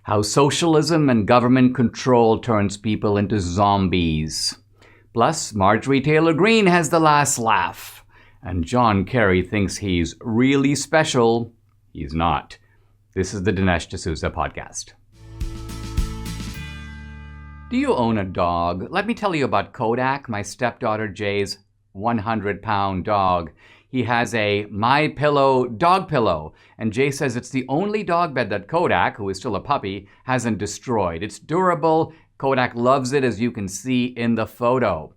How socialism and government control turns people into zombies. Plus, Marjorie Taylor Greene has the last laugh. And John Kerry thinks he's really special. He's not. This is the Dinesh D'Souza podcast. Do you own a dog? Let me tell you about Kodak, my stepdaughter Jay's 100-pound dog. He has a MyPillow dog pillow, and Jay says it's the only dog bed that Kodak, who is still a puppy, hasn't destroyed. It's durable. Kodak loves it, as you can see in the photo.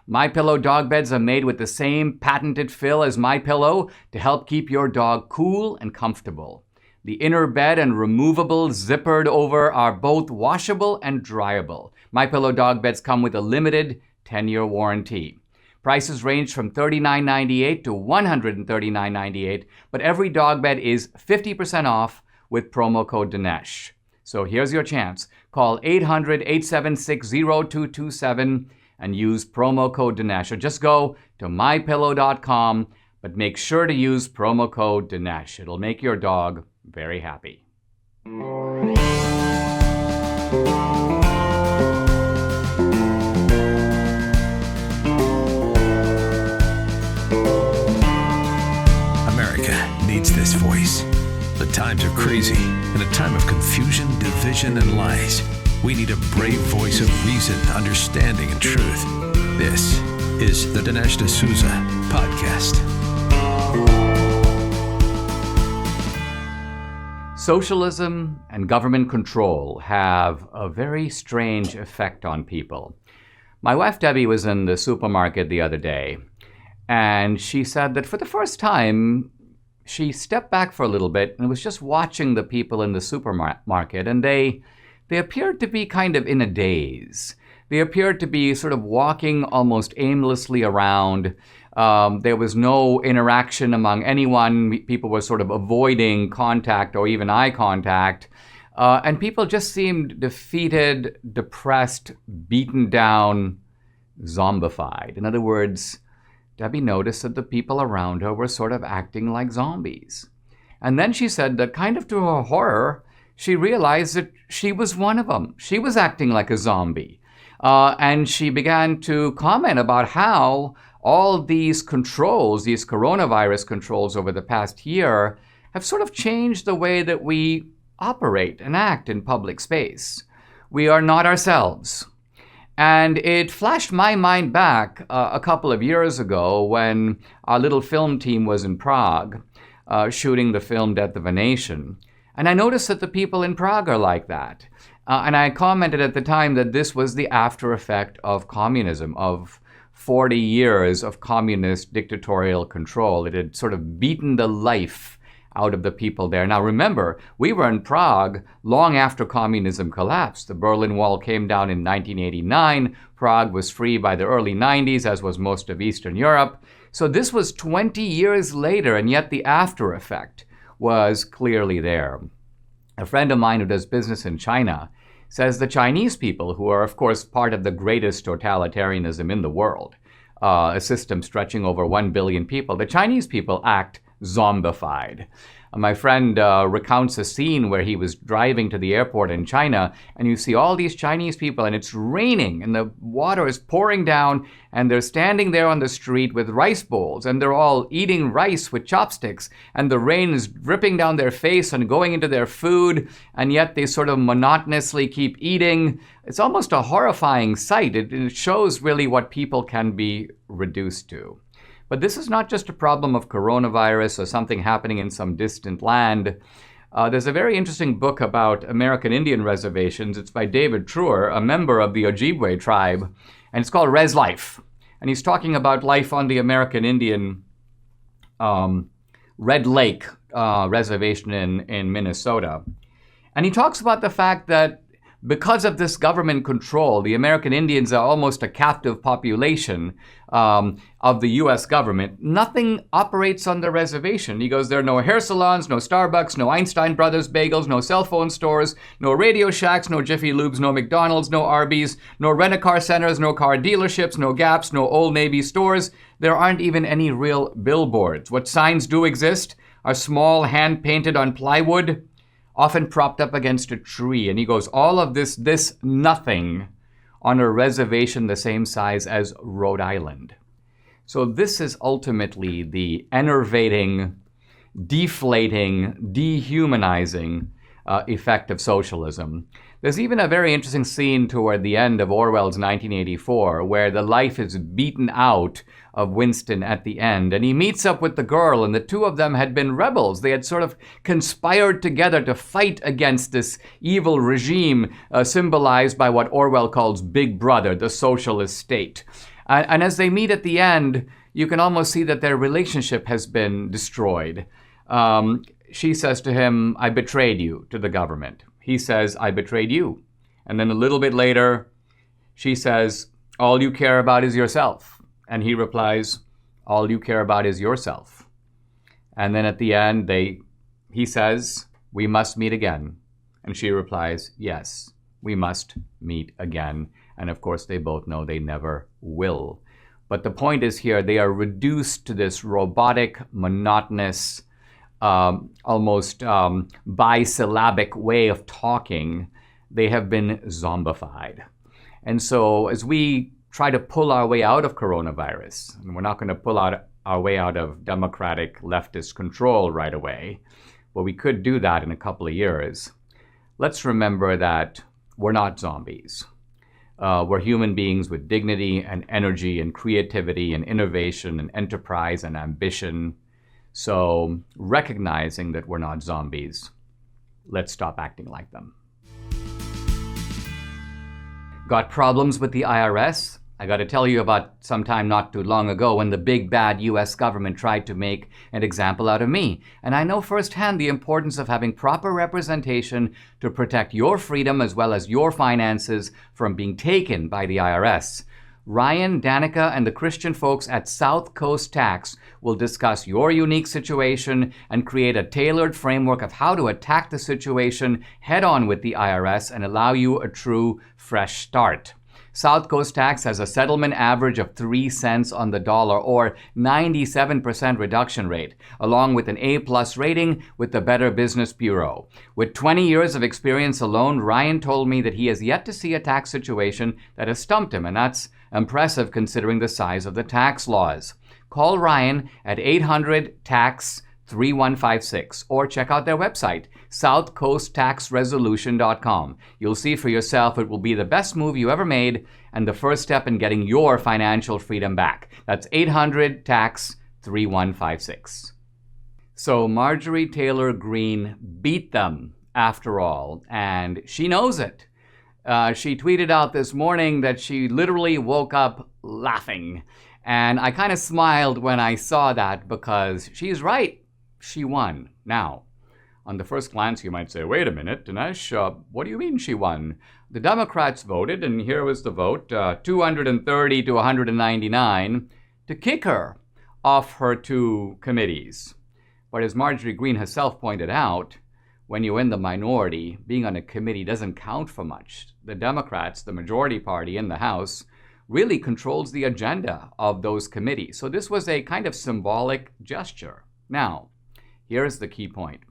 MyPillow dog beds are made with the same patented fill as MyPillow to help keep your dog cool and comfortable. The inner bed and removable zippered over are both washable and dryable. MyPillow dog beds come with a limited 10-year warranty. Prices range from $39.98 to $139.98, but every dog bed is 50% off with promo code Dinesh. So here's your chance. Call 800-876-0227 and use promo code Dinesh. Or just go to mypillow.com, but make sure to use promo code Dinesh. It'll make your dog very happy. Needs this voice. The times are crazy. In a time of confusion, division, and lies, we need a brave voice of reason, understanding, and truth. This is the Dinesh D'Souza podcast. Socialism and government control have a very strange effect on people. My wife Debbie was in the supermarket the other day, and she said that for the first time, she stepped back for a little bit and was just watching the people in the supermarket, and they appeared to be kind of in a daze. They appeared to be sort of walking almost aimlessly around. There was no interaction among anyone. People were sort of avoiding contact or even eye contact. And people just seemed defeated, depressed, beaten down, zombified. In other words, Debbie noticed that the people around her were sort of acting like zombies. And then she said that kind of to her horror, she realized that she was one of them. She was acting like a zombie. And she began to comment about how all these controls, these coronavirus controls over the past year, have sort of changed the way that we operate and act in public space. We are not ourselves. And it flashed my mind back a couple of years ago when our little film team was in Prague shooting the film Death of a Nation. And I noticed that the people in Prague are like that. And I commented at the time that this was the after effect of communism, of 40 years of communist dictatorial control. It had sort of beaten the life out of the people there. Now remember, we were in Prague long after communism collapsed. The Berlin Wall came down in 1989. Prague was free by the early 90s, as was most of Eastern Europe. So this was 20 years later, and yet the after effect was clearly there. A friend of mine who does business in China says the Chinese people, who are of course part of the greatest totalitarianism in the world, a system stretching over 1 billion people, the Chinese people act zombified. My friend recounts a scene where he was driving to the airport in China, and you see all these Chinese people, and it's raining, and the water is pouring down, and they're standing there on the street with rice bowls, and they're all eating rice with chopsticks, and the rain is dripping down their face and going into their food, and yet they sort of monotonously keep eating. It's almost a horrifying sight. It shows really what people can be reduced to. But this is not just a problem of coronavirus or something happening in some distant land. There's a very interesting book about American Indian reservations. It's by David Truer, a member of the Ojibwe tribe, and it's called Res Life. And he's talking about life on the American Indian Red Lake reservation in Minnesota. And he talks about the fact that because of this government control, the American Indians are almost a captive population of the U.S. government. Nothing operates on the reservation. He goes, there are no hair salons, no Starbucks, no Einstein Brothers bagels, no cell phone stores, no Radio Shacks, no Jiffy Lubes, no McDonald's, no Arby's, no rent-a-car centers, no car dealerships, no Gaps, no Old Navy stores. There aren't even any real billboards. What signs do exist are small, hand-painted on plywood, often propped up against a tree. And he goes, all of this nothing on a reservation the same size as Rhode Island. So this is ultimately the enervating, deflating, dehumanizing effect of socialism. There's even a very interesting scene toward the end of Orwell's 1984 where the life is beaten out of Winston at the end, and he meets up with the girl, and the two of them had been rebels. They had sort of conspired together to fight against this evil regime symbolized by what Orwell calls Big Brother, the socialist state. And as they meet at the end, you can almost see that their relationship has been destroyed. She says to him, I betrayed you to the government. He says, I betrayed you. And then a little bit later, she says, all you care about is yourself. And he replies, all you care about is yourself. And then at the end, he says, we must meet again. And she replies, yes, we must meet again. And of course, they both know they never will. But the point is here, they are reduced to this robotic, monotonous, almost bisyllabic way of talking. They have been zombified. And so as we try to pull our way out of coronavirus, and we're not going to pull out our way out of democratic leftist control right away, but we could do that in a couple of years. Let's remember that we're not zombies. We're human beings with dignity and energy and creativity and innovation and enterprise and ambition. So recognizing that we're not zombies, let's stop acting like them. Got problems with the IRS? I got to tell you about some time not too long ago when the big bad US government tried to make an example out of me. And I know firsthand the importance of having proper representation to protect your freedom as well as your finances from being taken by the IRS. Ryan, Danica, and the Christian folks at South Coast Tax will discuss your unique situation and create a tailored framework of how to attack the situation head on with the IRS and allow you a true fresh start. South Coast Tax has a settlement average of 3 cents on the dollar or 97% reduction rate, along with an A+ rating with the Better Business Bureau. With 20 years of experience alone, Ryan told me that he has yet to see a tax situation that has stumped him, and that's impressive considering the size of the tax laws. Call Ryan at 800-TAX-3156 or check out their website, southcoasttaxresolution.com. You'll see for yourself it will be the best move you ever made and the first step in getting your financial freedom back. That's 800-TAX-3156. So Marjorie Taylor Greene beat them after all, and she knows it. She tweeted out this morning that she literally woke up laughing. And I kind of smiled when I saw that because she's right. She won. Now, on the first glance, you might say, wait a minute, Dinesh, what do you mean she won? The Democrats voted, and here was the vote, 230 to 199, to kick her off her two committees. But as Marjorie Greene herself pointed out, when you're in the minority, being on a committee doesn't count for much. The Democrats, the majority party in the House, really controls the agenda of those committees. So this was a kind of symbolic gesture. Now, here's the key point.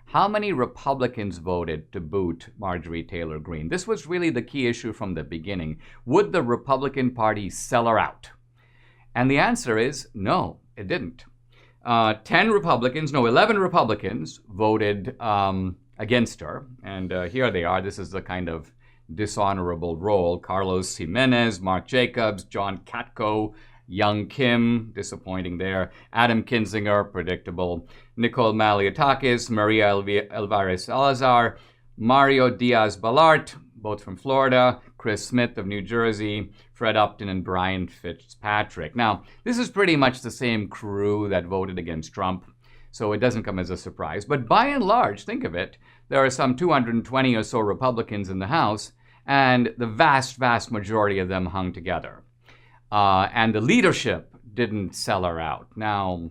How many Republicans voted to boot Marjorie Taylor Greene? This was really the key issue from the beginning. Would the Republican Party sell her out? And the answer is no, it didn't. 11 Republicans voted against her. And here they are. This is the kind of dishonorable roll. Carlos Jimenez, Mark Jacobs, John Katko, Young Kim, disappointing there, Adam Kinzinger, predictable, Nicole Maliotakis, Maria Elvira Salazar, Mario Diaz-Balart, both from Florida, Chris Smith of New Jersey, Fred Upton, and Brian Fitzpatrick. Now, this is pretty much the same crew that voted against Trump, so it doesn't come as a surprise. But by and large, think of it, there are some 220 or so Republicans in the House, and the vast, vast majority of them hung together. And the leadership didn't sell her out. Now,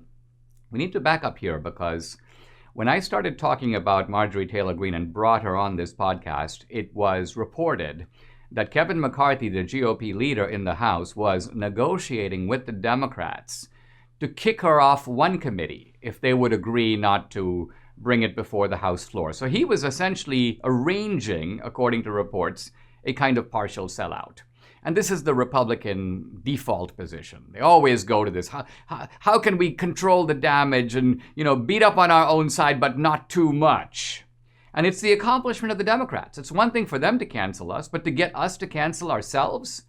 we need to back up here because when I started talking about Marjorie Taylor Greene and brought her on this podcast, it was reported that Kevin McCarthy, the GOP leader in the House, was negotiating with the Democrats to kick her off one committee if they would agree not to bring it before the House floor. So he was essentially arranging, according to reports, a kind of partial sellout. And this is the Republican default position. They always go to this. How can we control the damage and, beat up on our own side, but not too much? And it's the accomplishment of the Democrats. It's one thing for them to cancel us, but to get us to cancel ourselves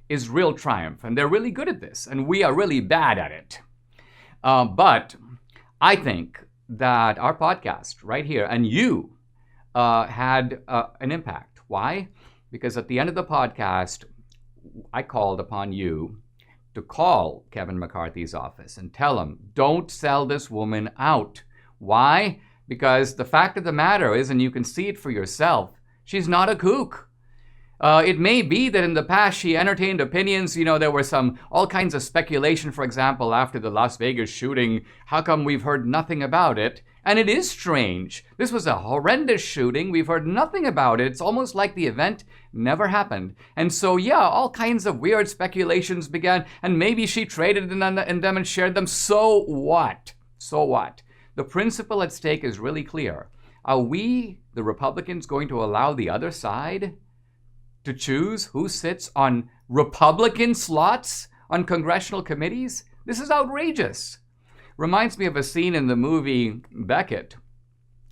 is real triumph. And they're really good at this, and we are really bad at it. But I think that our podcast right here and you had an impact. Why? Because at the end of the podcast, I called upon you to call Kevin McCarthy's office and tell him, don't sell this woman out. Why? Because the fact of the matter is, and you can see it for yourself, she's not a kook. It may be that in the past she entertained opinions. There were all kinds of speculation, for example, after the Las Vegas shooting. How come we've heard nothing about it? And it is strange. This was a horrendous shooting. We've heard nothing about it. It's almost like the event never happened. And so, all kinds of weird speculations began. And maybe she traded in them and shared them. So what? So what? The principle at stake is really clear. Are we, the Republicans, going to allow the other side to choose who sits on Republican slots on congressional committees? This is outrageous. Reminds me of a scene in the movie Beckett,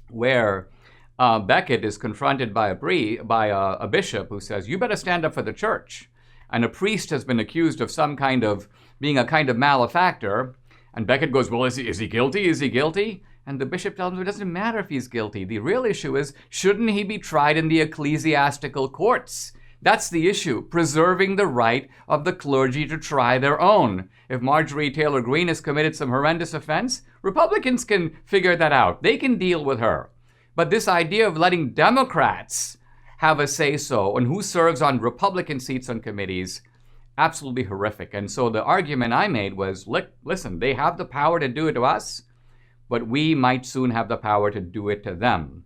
where Beckett is confronted by a bishop who says, you better stand up for the church. And a priest has been accused of being a kind of malefactor. And Beckett goes, well, is he guilty? Is he guilty? And the bishop tells him it doesn't matter if he's guilty. The real issue is, shouldn't he be tried in the ecclesiastical courts? That's the issue, preserving the right of the clergy to try their own. If Marjorie Taylor Greene has committed some horrendous offense, Republicans can figure that out. They can deal with her. But this idea of letting Democrats have a say-so on who serves on Republican seats on committees, absolutely horrific. And so the argument I made was, listen, they have the power to do it to us, but we might soon have the power to do it to them.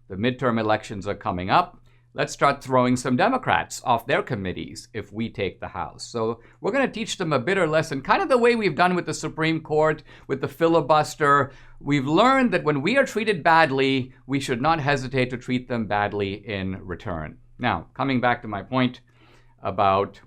The midterm elections are coming up. Let's start throwing some Democrats off their committees if we take the House. So we're going to teach them a bitter lesson, kind of the way we've done with the Supreme Court, with the filibuster. We've learned that when we are treated badly, we should not hesitate to treat them badly in return. Now, coming back to my point about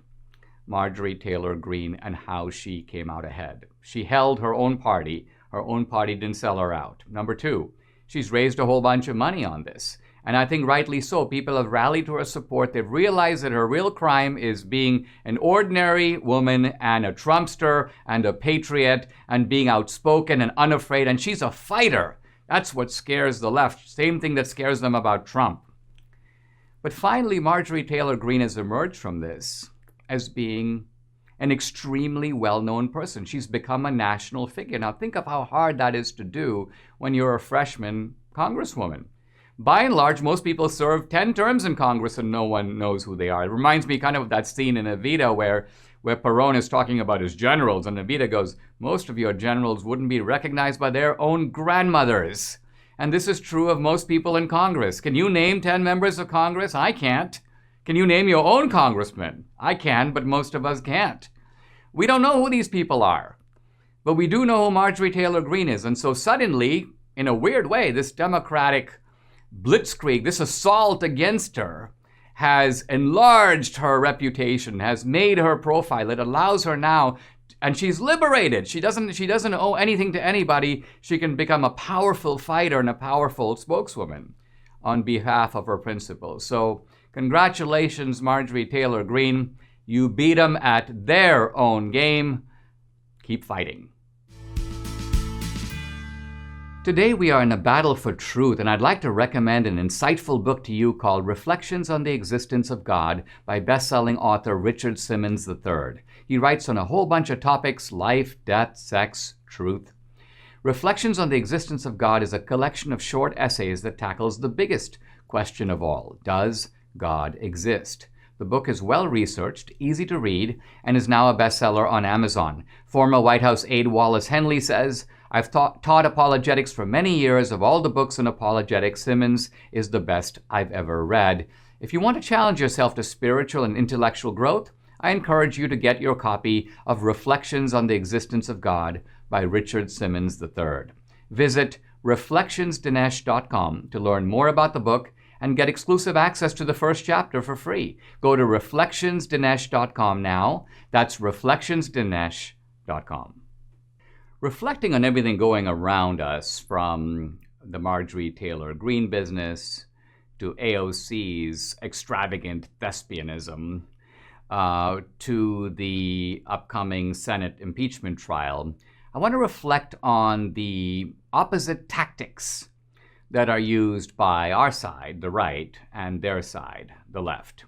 Marjorie Taylor Greene and how she came out ahead. She held her own party. Her own party didn't sell her out. Number two, she's raised a whole bunch of money on this. And I think rightly so. People have rallied to her support. They've realized that her real crime is being an ordinary woman and a Trumpster and a patriot and being outspoken and unafraid. And she's a fighter. That's what scares the left. Same thing that scares them about Trump. But finally, Marjorie Taylor Greene has emerged from this as being an extremely well-known person. She's become a national figure. Now think of how hard that is to do when you're a freshman congresswoman. By and large, most people serve 10 terms in Congress and no one knows who they are. It reminds me kind of that scene in Evita where Perón is talking about his generals, and Evita goes, most of your generals wouldn't be recognized by their own grandmothers. And this is true of most people in Congress. Can you name 10 members of Congress? I can't. Can you name your own congressman? I can, but most of us can't. We don't know who these people are, but we do know who Marjorie Taylor Greene is. And so suddenly, in a weird way, this Democratic blitzkrieg, this assault against her, has enlarged her reputation, has made her profile. It allows her now, and she's liberated. She doesn't owe anything to anybody. She can become a powerful fighter and a powerful spokeswoman on behalf of her principles. So congratulations, Marjorie Taylor Greene. You beat them at their own game. Keep fighting. Today we are in a battle for truth, and I'd like to recommend an insightful book to you called Reflections on the Existence of God by best-selling author Richard Simmons III. He writes on a whole bunch of topics: life, death, sex, truth. Reflections on the Existence of God is a collection of short essays that tackles the biggest question of all: does God exist? The book is well-researched, easy to read, and is now a bestseller on Amazon. Former White House aide Wallace Henley says, I've taught apologetics for many years. Of all the books in apologetics, Simmons is the best I've ever read. If you want to challenge yourself to spiritual and intellectual growth, I encourage you to get your copy of Reflections on the Existence of God by Richard Simmons III. Visit reflectionsdinesh.com to learn more about the book and get exclusive access to the first chapter for free. Go to reflectionsdinesh.com now. That's reflectionsdinesh.com. Reflecting on everything going around us, from the Marjorie Taylor Greene business to AOC's extravagant thespianism, to the upcoming Senate impeachment trial, I want to reflect on the opposite tactics that are used by our side, the right, and their side, the left.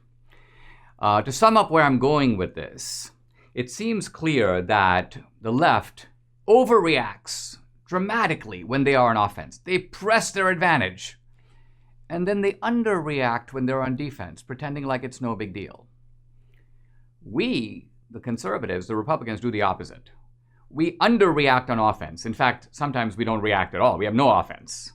To sum up where I'm going with this, it seems clear that the left overreacts dramatically when they are on offense. They press their advantage, and then they underreact when they're on defense, pretending like it's no big deal. We, the conservatives, the Republicans, do the opposite. We underreact on offense. In fact, sometimes we don't react at all. We have no offense.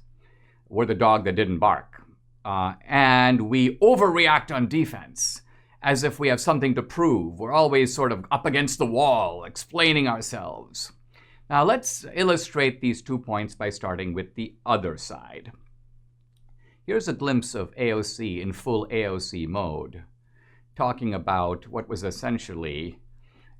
We're the dog that didn't bark. And we overreact on defense, as if we have something to prove. We're always sort of up against the wall, explaining ourselves. Now let's illustrate these 2 points by starting with the other side. Here's a glimpse of AOC in full AOC mode, talking about what was essentially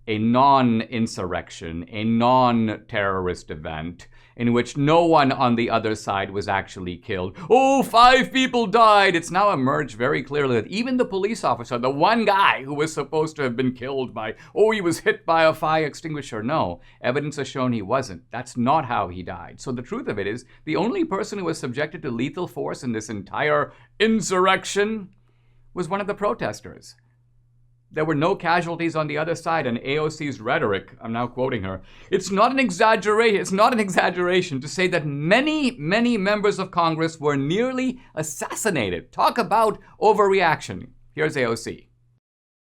a non-insurrection, a non-terrorist event in which no one on the other side was actually killed. Oh, 5 people died. It's now emerged very clearly that even the police officer, the one guy who was supposed to have been killed by, he was hit by a fire extinguisher. No, evidence has shown he wasn't. That's not how he died. So the truth of it is, the only person who was subjected to lethal force in this entire insurrection was one of the protesters. There were no casualties on the other side, and AOC's rhetoric, I'm now quoting her, it's not an exaggeration to say that many, many members of Congress were nearly assassinated. Talk about overreaction. Here's AOC.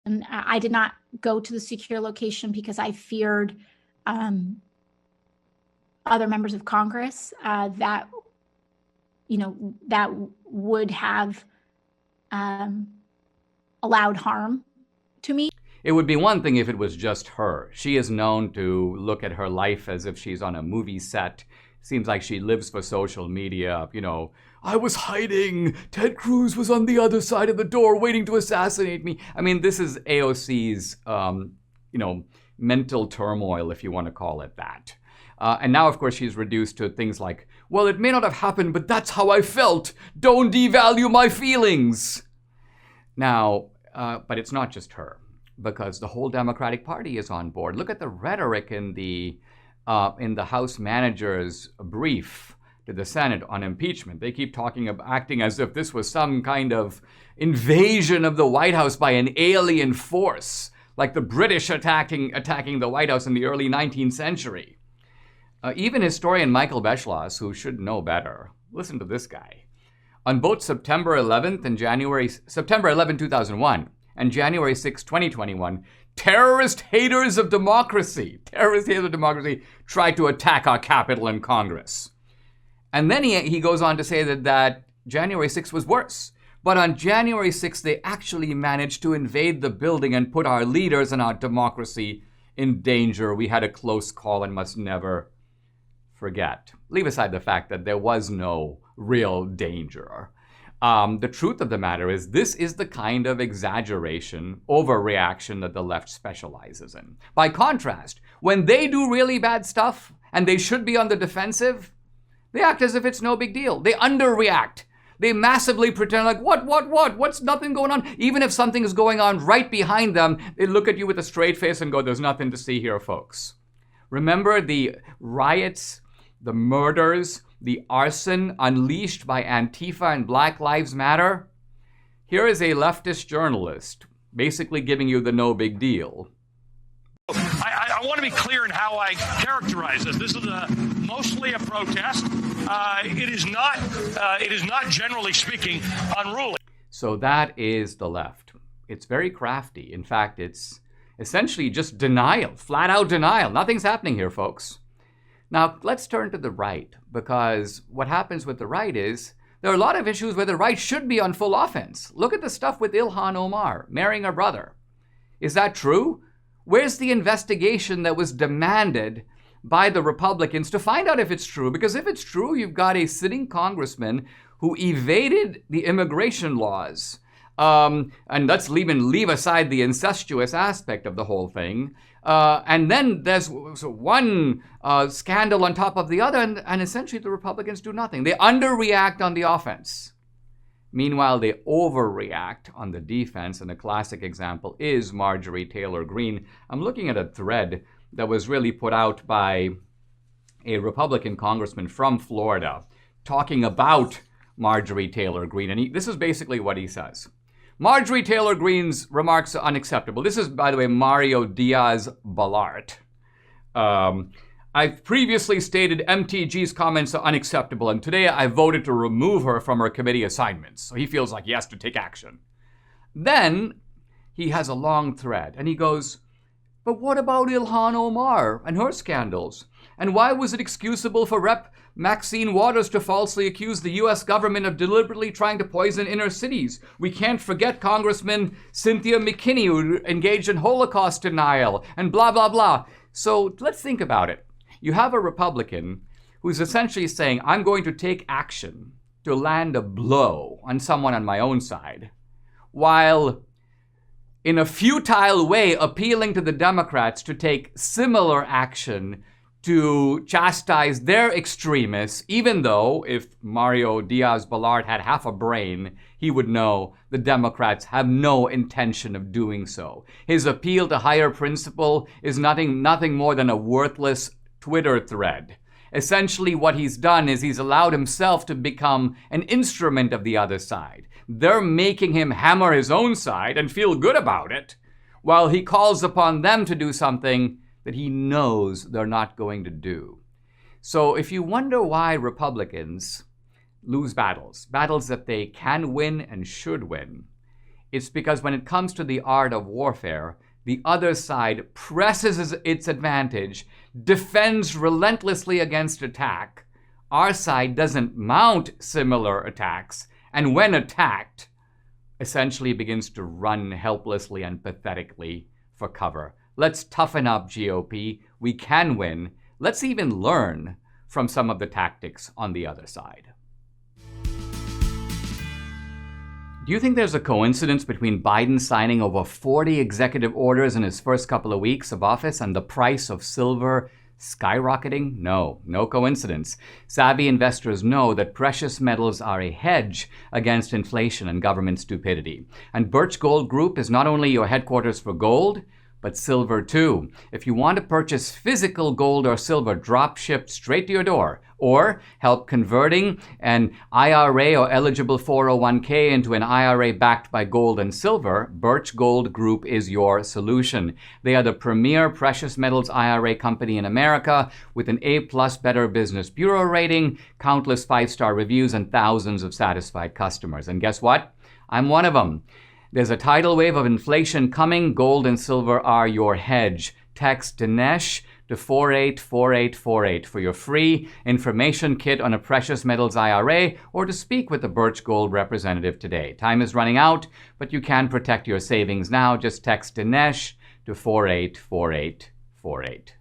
And I did not go to the secure location because I feared other members of Congress that would have allowed harm to me. It would be one thing if it was just her. She is known to look at her life as if she's on a movie set. Seems like she lives for social media. I was hiding. Ted Cruz was on the other side of the door waiting to assassinate me. I mean, this is AOC's, mental turmoil, if you want to call it that. And now, of course, she's reduced to things like, well, it may not have happened, but that's how I felt. Don't devalue my feelings. Now, but it's not just her, because the whole Democratic Party is on board. Look at the rhetoric in the House manager's brief to the Senate on impeachment. They keep acting as if this was some kind of invasion of the White House by an alien force, like the British attacking the White House in the early 19th century. Even historian Michael Beschloss, who should know better, listen to this guy. On both September 11, 2001 and January 6, 2021, terrorist haters of democracy tried to attack our Capitol and Congress. And then he goes on to say that January 6 was worse. But on January 6, they actually managed to invade the building and put our leaders and our democracy in danger. We had a close call and must never forget. Leave aside the fact that there was no real danger. The truth of the matter is, this is the kind of exaggeration, overreaction that the left specializes in. By contrast, when they do really bad stuff and they should be on the defensive, they act as if it's no big deal. They underreact. They massively pretend like, what? What's nothing going on? Even if something is going on right behind them, they look at you with a straight face and go, there's nothing to see here, folks. Remember the riots, the murders, the arson unleashed by Antifa and Black Lives Matter? Here is a leftist journalist basically giving you the no big deal. I want to be clear in how I characterize this. This is mostly a protest. It is not, generally speaking, unruly. So that is the left. It's very crafty. In fact, it's essentially just denial, flat out denial. Nothing's happening here, folks. Now, let's turn to the right, because what happens with the right is there are a lot of issues where the right should be on full offense. Look at the stuff with Ilhan Omar marrying her brother. Is that true? Where's the investigation that was demanded by the Republicans to find out if it's true. Because if it's true, you've got a sitting congressman who evaded the immigration laws. And let's even leave aside the incestuous aspect of the whole thing. And then there's one scandal on top of the other, and essentially the Republicans do nothing. They underreact on the offense. Meanwhile, they overreact on the defense, and a classic example is Marjorie Taylor Greene. I'm looking at a thread that was really put out by a Republican congressman from Florida talking about Marjorie Taylor Greene, and this is basically what he says. Marjorie Taylor Greene's remarks are unacceptable. This is, by the way, Mario Diaz-Balart. I've previously stated MTG's comments are unacceptable, and today I voted to remove her from her committee assignments. So he feels like he has to take action. Then he has a long thread, and he goes, but what about Ilhan Omar and her scandals? And why was it excusable for Rep. Maxine Waters to falsely accuse the U.S. government of deliberately trying to poison inner cities? We can't forget Congressman Cynthia McKinney, who engaged in Holocaust denial, and blah, blah, blah. So let's think about it. You have a Republican who's essentially saying, I'm going to take action to land a blow on someone on my own side, while in a futile way appealing to the Democrats to take similar action to chastise their extremists, even though if Mario Diaz-Balart had half a brain, he would know the Democrats have no intention of doing so. His appeal to higher principle is nothing more than a worthless Twitter thread. Essentially what he's done is he's allowed himself to become an instrument of the other side. They're making him hammer his own side and feel good about it, while he calls upon them to do something that he knows they're not going to do. So if you wonder why Republicans lose battles that they can win and should win, it's because when it comes to the art of warfare, the other side presses its advantage, defends relentlessly against attack. Our side doesn't mount similar attacks, and when attacked, essentially begins to run helplessly and pathetically for cover. Let's toughen up, GOP. We can win. Let's even learn from some of the tactics on the other side. Do you think there's a coincidence between Biden signing over 40 executive orders in his first couple of weeks of office and the price of silver skyrocketing? No coincidence. Savvy investors know that precious metals are a hedge against inflation and government stupidity. And Birch Gold Group is not only your headquarters for gold, but silver too. If you want to purchase physical gold or silver drop shipped straight to your door, or help converting an IRA or eligible 401k into an IRA backed by gold and silver, Birch Gold Group is your solution. They are the premier precious metals IRA company in America with an A+ Better Business Bureau rating, countless 5-star reviews, and thousands of satisfied customers. And guess what? I'm one of them. There's a tidal wave of inflation coming. Gold and silver are your hedge. Text Dinesh to 484848 for your free information kit on a precious metals IRA, or to speak with a Birch Gold representative today. Time is running out, but you can protect your savings now. Just text Dinesh to 484848.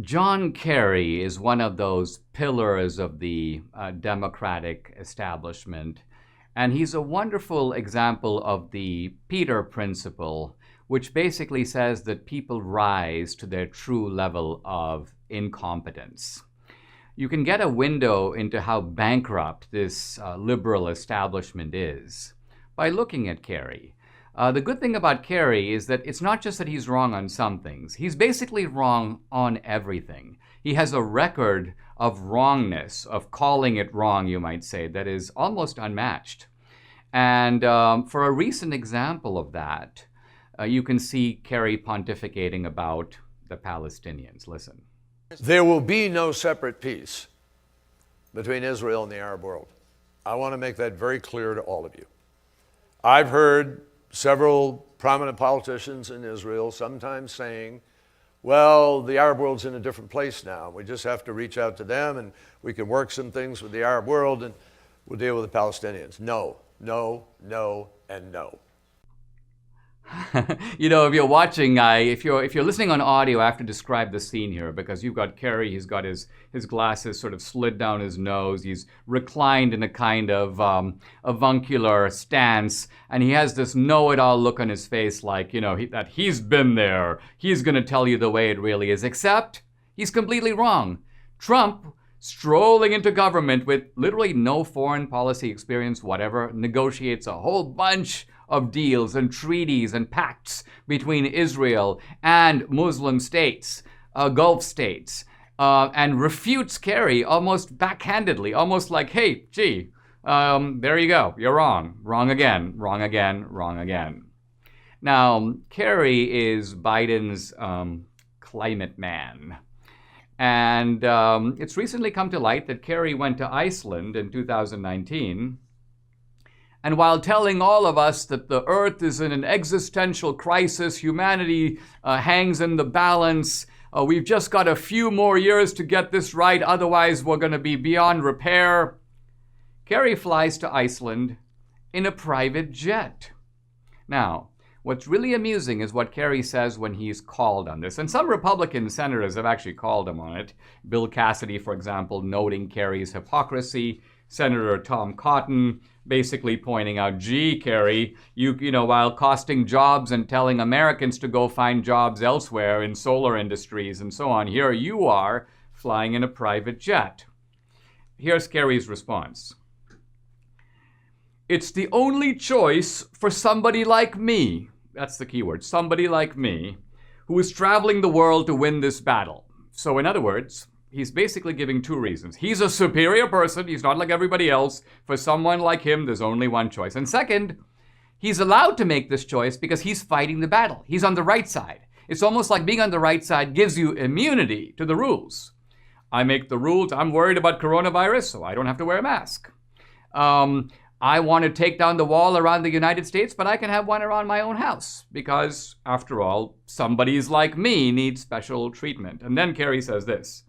John Kerry is one of those pillars of the Democratic establishment. And he's a wonderful example of the Peter Principle, which basically says that people rise to their true level of incompetence. You can get a window into how bankrupt this liberal establishment is by looking at Kerry. The good thing about Kerry is that it's not just that he's wrong on some things. He's basically wrong on everything. He has a record of wrongness, of calling it wrong, you might say, that is almost unmatched. And for a recent example of that, you can see Kerry pontificating about the Palestinians. Listen. There will be no separate peace between Israel and the Arab world. I want to make that very clear to all of you. I've heard several prominent politicians in Israel sometimes saying, well, the Arab world's in a different place now. We just have to reach out to them and we can work some things with the Arab world and we'll deal with the Palestinians. No, no, no, and no. If you're watching, if you're listening on audio, I have to describe the scene here because you've got Kerry. He's got his glasses sort of slid down his nose. He's reclined in a kind of avuncular stance, and he has this know-it-all look on his face, like that he's been there. He's going to tell you the way it really is. Except he's completely wrong. Trump, strolling into government with literally no foreign policy experience whatever, negotiates a whole bunch of deals and treaties and pacts between Israel and Muslim states, Gulf states, and refutes Kerry almost backhandedly, almost like, hey, gee, there you go, you're wrong. Wrong again, wrong again, wrong again. Now, Kerry is Biden's climate man. And it's recently come to light that Kerry went to Iceland in 2019. And while telling all of us that the Earth is in an existential crisis, humanity hangs in the balance, we've just got a few more years to get this right, otherwise we're going to be beyond repair, Kerry flies to Iceland in a private jet. Now, what's really amusing is what Kerry says when he's called on this. And some Republican senators have actually called him on it. Bill Cassidy, for example, noting Kerry's hypocrisy. Senator Tom Cotton basically pointing out, gee, Kerry, you while costing jobs and telling Americans to go find jobs elsewhere in solar industries and so on, here you are flying in a private jet. Here's Kerry's response. It's the only choice for somebody like me, that's the key word, somebody like me, who is traveling the world to win this battle. So in other words, he's basically giving two reasons. He's a superior person. He's not like everybody else. For someone like him, there's only one choice. And second, he's allowed to make this choice because he's fighting the battle. He's on the right side. It's almost like being on the right side gives you immunity to the rules. I make the rules. I'm worried about coronavirus, so I don't have to wear a mask. I want to take down the wall around the United States, but I can have one around my own house because, after all, somebody's like me needs special treatment. And then Kerry says this.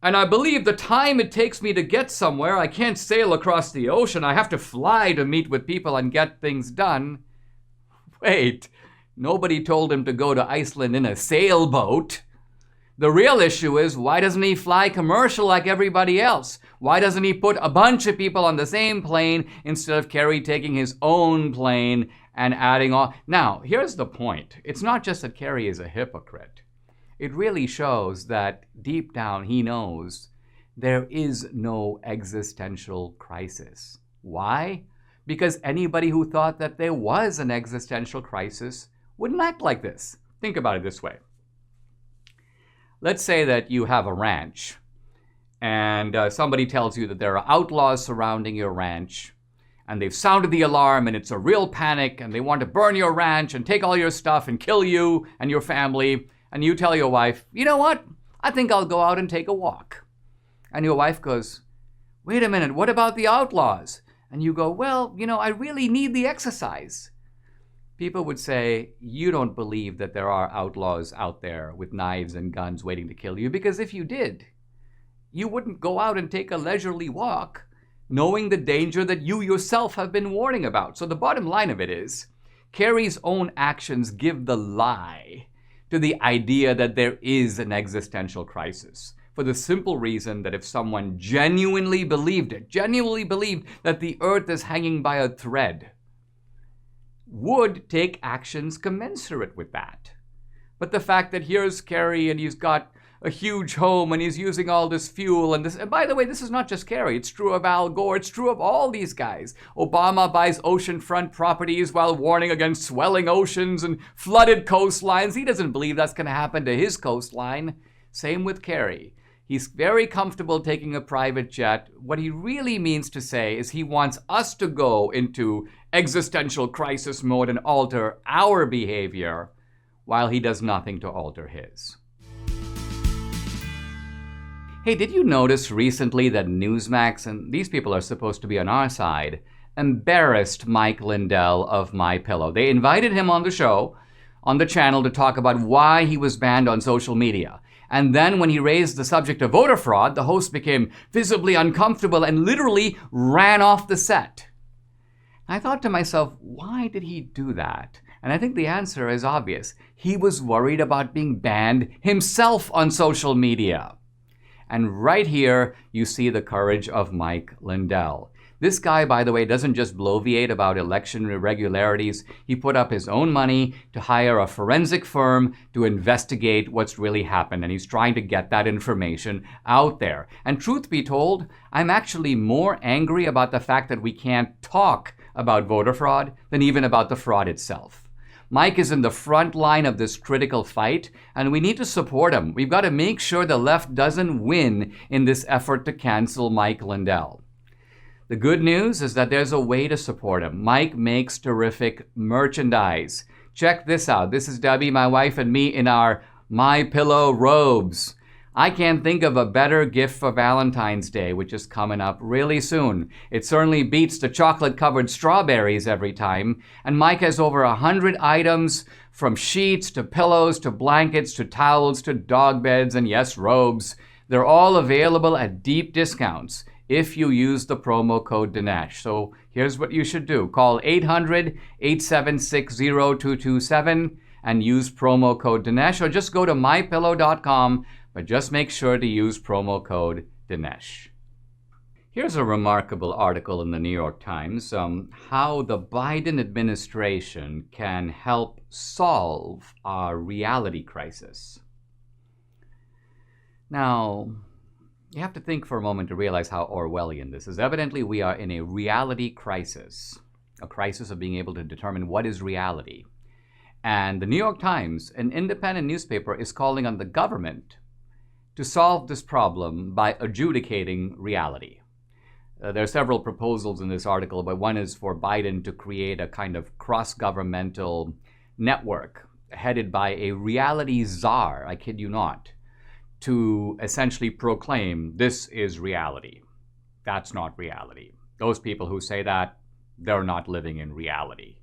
And I believe the time it takes me to get somewhere, I can't sail across the ocean. I have to fly to meet with people and get things done. Wait, nobody told him to go to Iceland in a sailboat. The real issue is, why doesn't he fly commercial like everybody else? Why doesn't he put a bunch of people on the same plane instead of Kerry taking his own plane and adding on? Now, here's the point. It's not just that Kerry is a hypocrite. It really shows that deep down he knows there is no existential crisis. Why? Because anybody who thought that there was an existential crisis wouldn't act like this. Think about it this way. Let's say that you have a ranch and somebody tells you that there are outlaws surrounding your ranch and they've sounded the alarm and it's a real panic and they want to burn your ranch and take all your stuff and kill you and your family. And you tell your wife, you know what? I think I'll go out and take a walk. And your wife goes, wait a minute, what about the outlaws? And you go, well, I really need the exercise. People would say, you don't believe that there are outlaws out there with knives and guns waiting to kill you, because if you did, you wouldn't go out and take a leisurely walk knowing the danger that you yourself have been warning about. So the bottom line of it is, Kerry's own actions give the lie to the idea that there is an existential crisis, for the simple reason that if someone genuinely believed that the earth is hanging by a thread, would take actions commensurate with that. But the fact that here's Kerry and he's got a huge home and he's using all this fuel and this, and by the way, this is not just Kerry, it's true of Al Gore, it's true of all these guys. Obama buys oceanfront properties while warning against swelling oceans and flooded coastlines. He doesn't believe that's going to happen to his coastline. Same with Kerry. He's very comfortable taking a private jet. What he really means to say is he wants us to go into existential crisis mode and alter our behavior while he does nothing to alter his. Hey, did you notice recently that Newsmax, and these people are supposed to be on our side, embarrassed Mike Lindell of MyPillow? They invited him on the show, on the channel, to talk about why he was banned on social media. And then when he raised the subject of voter fraud, the host became visibly uncomfortable and literally ran off the set. I thought to myself, why did he do that? And I think the answer is obvious. He was worried about being banned himself on social media. And right here, you see the courage of Mike Lindell. This guy, by the way, doesn't just bloviate about election irregularities. He put up his own money to hire a forensic firm to investigate what's really happened. And he's trying to get that information out there. And truth be told, I'm actually more angry about the fact that we can't talk about voter fraud than even about the fraud itself. Mike is in the front line of this critical fight, and we need to support him. We've got to make sure the left doesn't win in this effort to cancel Mike Lindell. The good news is that there's a way to support him. Mike makes terrific merchandise. Check this out. This is Debbie, my wife, and me in our MyPillow robes. I can't think of a better gift for Valentine's Day, which is coming up really soon. It certainly beats the chocolate-covered strawberries every time. And Mike has over 100 items, from sheets to pillows to blankets to towels to dog beds and, yes, robes. They're all available at deep discounts if you use the promo code Dinesh. So here's what you should do. Call 800-876-0227 and use promo code Dinesh, or just go to mypillow.com. But just make sure to use promo code Dinesh. Here's a remarkable article in the New York Times, how the Biden administration can help solve our reality crisis. Now, you have to think for a moment to realize how Orwellian this is. Evidently, we are in a reality crisis, a crisis of being able to determine what is reality. And the New York Times, an independent newspaper, is calling on the government to solve this problem by adjudicating reality. There are several proposals in this article, but one is for Biden to create a kind of cross-governmental network headed by a reality czar, I kid you not, to essentially proclaim this is reality. That's not reality. Those people who say that, they're not living in reality.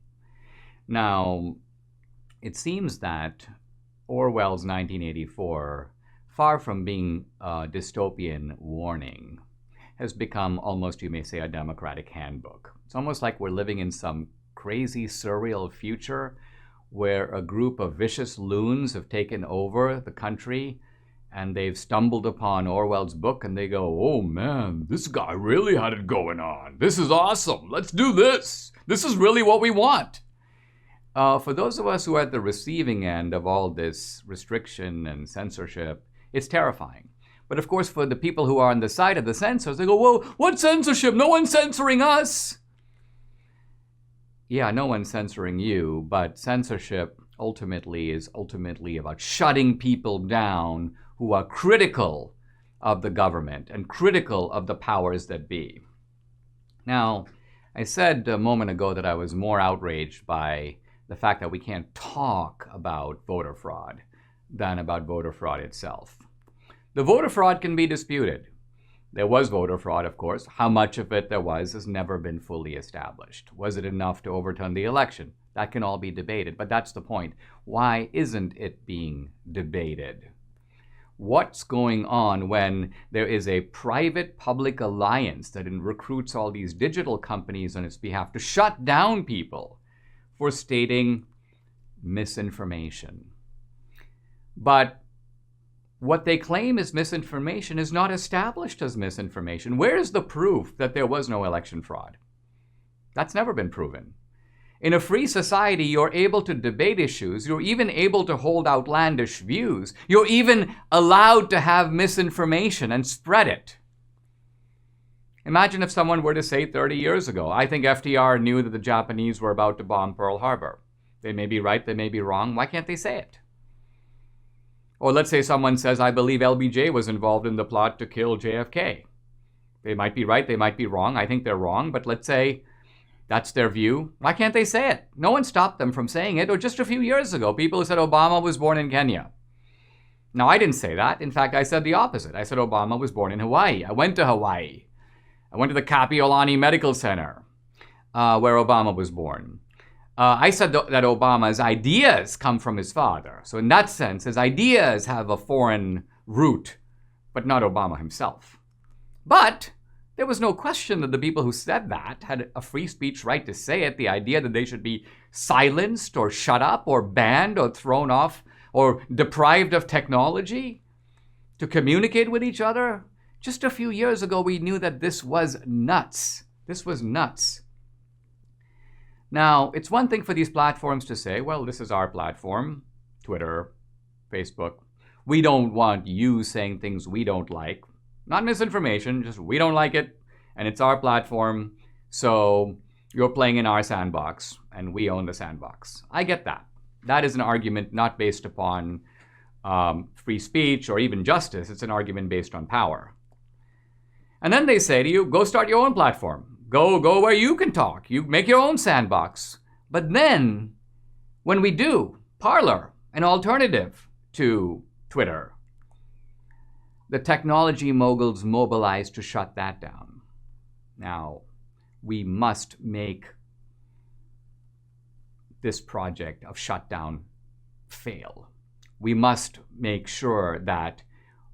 Now, it seems that Orwell's 1984, far from being a dystopian warning, has become almost, you may say, a democratic handbook. It's almost like we're living in some crazy, surreal future where a group of vicious loons have taken over the country and they've stumbled upon Orwell's book and they go, oh man, this guy really had it going on. This is awesome. Let's do this. This is really what we want. For those of us who are at the receiving end of all this restriction and censorship, it's terrifying. But of course, for the people who are on the side of the censors, they go, whoa, what censorship? No one's censoring us. Yeah, no one's censoring you, but censorship ultimately is about shutting people down who are critical of the government and critical of the powers that be. Now, I said a moment ago that I was more outraged by the fact that we can't talk about voter fraud than about voter fraud itself. The voter fraud can be disputed. There was voter fraud, of course. How much of it there was has never been fully established. Was it enough to overturn the election? That can all be debated, but that's the point. Why isn't it being debated? What's going on when there is a private-public alliance that recruits all these digital companies on its behalf to shut down people for stating misinformation? But what they claim is misinformation is not established as misinformation. Where is the proof that there was no election fraud? That's never been proven. In a free society, you're able to debate issues. You're even able to hold outlandish views. You're even allowed to have misinformation and spread it. Imagine if someone were to say 30 years ago, I think FDR knew that the Japanese were about to bomb Pearl Harbor. They may be right, they may be wrong. Why can't they say it? Or let's say someone says, I believe LBJ was involved in the plot to kill JFK. They might be right, they might be wrong. I think they're wrong, but let's say that's their view. Why can't they say it? No one stopped them from saying it. Or just a few years ago, people who said Obama was born in Kenya. Now, I didn't say that. In fact, I said the opposite. I said Obama was born in Hawaii. I went to Hawaii. I went to the Kapiolani Medical Center, where Obama was born. I said that Obama's ideas come from his father. So in that sense, his ideas have a foreign root, but not Obama himself. But There was no question that the people who said that had a free speech right to say it. The idea that they should be silenced or shut up or banned or thrown off or deprived of technology to communicate with each other. Just a few years ago, we knew that this was nuts. This was nuts. Now, it's one thing for these platforms to say, well, this is our platform, Twitter, Facebook. We don't want you saying things we don't like. Not misinformation, just we don't like it, and it's our platform, so you're playing in our sandbox, and we own the sandbox. I get that. That is an argument not based upon free speech or even justice. It's an argument based on power. And then they say to you, go start your own platform. Go where you can talk. You make your own sandbox. But then, when we do, Parler, an alternative to Twitter, the technology moguls mobilize to shut that down. Now, we must make this project of shutdown fail. We must make sure that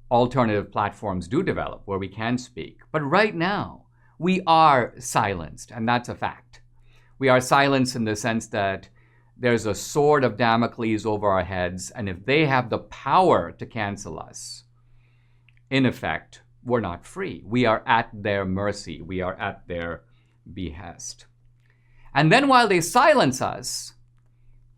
alternative platforms do develop where we can speak. But right now, we are silenced, and that's a fact. We are silenced in the sense that there's a sword of Damocles over our heads, and if they have the power to cancel us, in effect, we're not free. We are at their mercy. We are at their behest. And then while they silence us,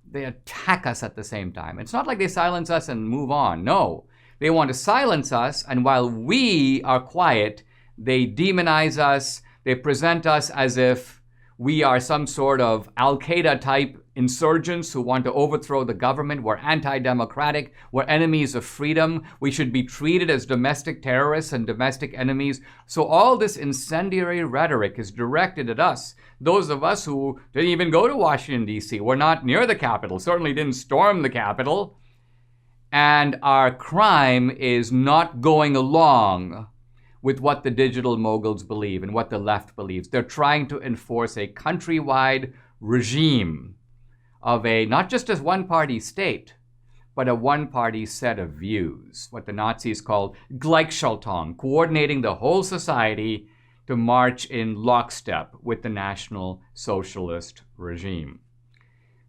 they attack us at the same time. It's not like they silence us and move on. No, they want to silence us, and while we are quiet, they demonize us. They present us as if we are some sort of Al-Qaeda type insurgents who want to overthrow the government. We're anti-democratic. We're enemies of freedom. We should be treated as domestic terrorists and domestic enemies. So all this incendiary rhetoric is directed at us. Those of us who didn't even go to Washington, D.C. We're not near the Capitol, certainly didn't storm the Capitol. And our crime is not going along with what the digital moguls believe and what the left believes. They're trying to enforce a countrywide regime of a, not just as one-party state, but a one-party set of views, what the Nazis called Gleichschaltung, coordinating the whole society to march in lockstep with the National Socialist regime.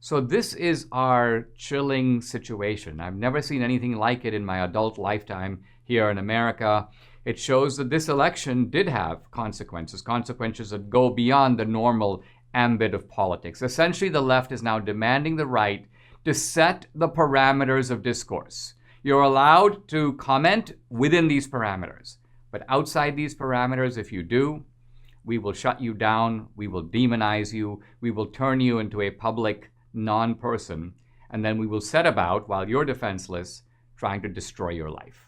So this is our chilling situation. I've never seen anything like it in my adult lifetime here in America. It shows that this election did have consequences that go beyond the normal ambit of politics. Essentially, the left is now demanding the right to set the parameters of discourse. You're allowed to comment within these parameters, but outside these parameters, if you do, we will shut you down, we will demonize you, we will turn you into a public non-person, and then we will set about, while you're defenseless, trying to destroy your life.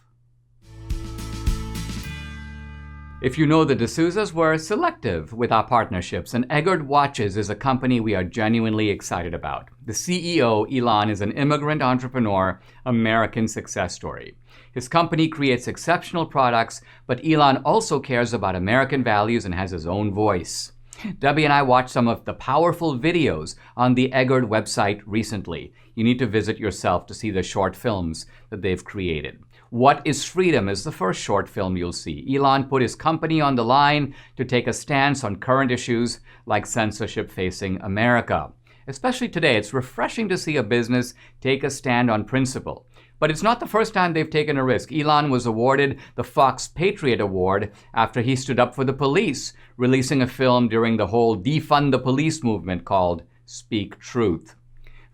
If you know, the D'Souzas were selective with our partnerships, and Égard Watches is a company we are genuinely excited about. The CEO, Elon, is an immigrant entrepreneur, American success story. His company creates exceptional products, but Elon also cares about American values and has his own voice. Debbie and I watched some of the powerful videos on the Égard website recently. You need to visit yourself to see the short films that they've created. What is Freedom is the first short film you'll see. Elon put his company on the line to take a stance on current issues like censorship facing America. Especially today, it's refreshing to see a business take a stand on principle. But it's not the first time they've taken a risk. Elon was awarded the Fox Patriot Award after he stood up for the police, releasing a film during the whole defund the police movement called Speak Truth.